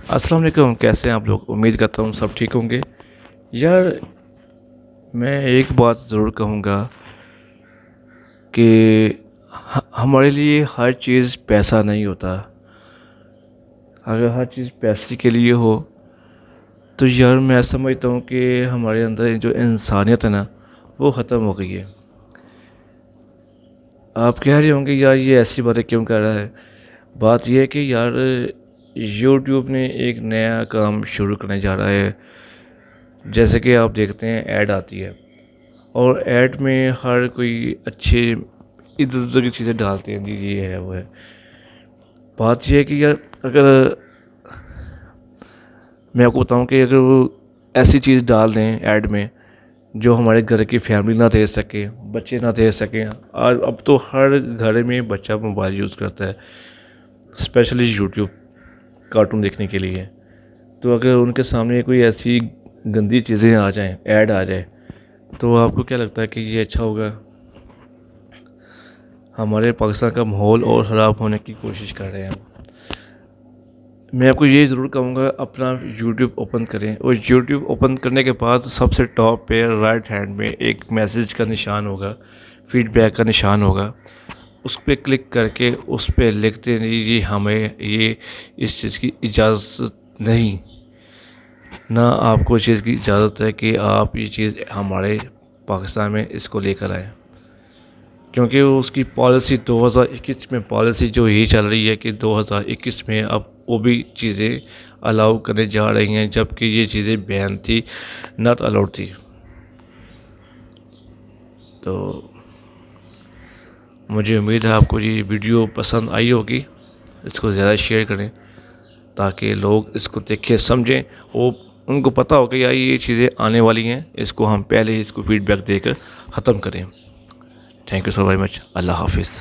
السلام علیکم، کیسے ہیں آپ لوگ؟ امید کرتا ہوں سب ٹھیک ہوں گے۔ یار میں ایک بات ضرور کہوں گا کہ ہمارے لیے ہر چیز پیسہ نہیں ہوتا۔ اگر ہر چیز پیسے کے لیے ہو تو یار میں سمجھتا ہوں کہ ہمارے اندر جو انسانیت ہے نا وہ ختم ہو گئی ہے۔ آپ کہہ رہے ہوں گے یار یہ ایسی باتیں کیوں کہہ رہا ہے؟ بات یہ ہے کہ یار یوٹیوب نے ایک نیا کام شروع کرنے جا رہا ہے۔ جیسے کہ آپ دیکھتے ہیں ایڈ آتی ہے، اور ایڈ میں ہر کوئی اچھے ادھر ادھر کی چیزیں ڈالتے ہیں، جی یہ ہے وہ ہے۔ بات یہ ہے کہ یار اگر میں آپ کو بتاؤں کہ اگر وہ ایسی چیز ڈال دیں ایڈ میں جو ہمارے گھر کی فیملی نہ دیکھ سکے، بچے نہ دیکھ سکیں، اور اب تو ہر گھر میں بچہ موبائل یوز کرتا ہے، اسپیشلی یوٹیوب کارٹون دیکھنے کے لیے۔ تو اگر ان کے سامنے کوئی ایسی گندی چیزیں آ جائیں، ایڈ آ جائے، تو آپ کو کیا لگتا ہے کہ یہ اچھا ہوگا؟ ہمارے پاکستان کا ماحول اور خراب ہونے کی کوشش کر رہے ہیں۔ میں آپ کو یہ ضرور کہوں گا اپنا یوٹیوب اوپن کریں، اور یوٹیوب اوپن کرنے کے بعد سب سے ٹاپ پہ رائٹ ہینڈ میں ایک میسیج کا نشان ہوگا، فیڈ بیک کا نشان ہوگا۔ اس پہ کلک کر کے اس پہ لکھتے نہیں جی ہمیں یہ اس چیز کی اجازت نہیں، نہ آپ کو اس چیز کی اجازت ہے کہ آپ یہ چیز ہمارے پاکستان میں اس کو لے کر آئیں، کیونکہ اس کی پالیسی 2021 میں پالیسی جو یہی چل رہی ہے کہ 2021 میں اب وہ بھی چیزیں الاؤ کرنے جا رہی ہیں، جبکہ یہ چیزیں بین تھی، ناٹ الاؤڈ تھی۔ تو مجھے امید ہے آپ کو یہ ویڈیو پسند آئی ہوگی، اس کو زیادہ شیئر کریں تاکہ لوگ اس کو دیکھیں سمجھیں، وہ ان کو پتہ ہو کہ یار یہ چیزیں آنے والی ہیں، اس کو ہم پہلے ہی اس کو فیڈ بیک دے کر ختم کریں۔ Thank you so very much. اللہ حافظ۔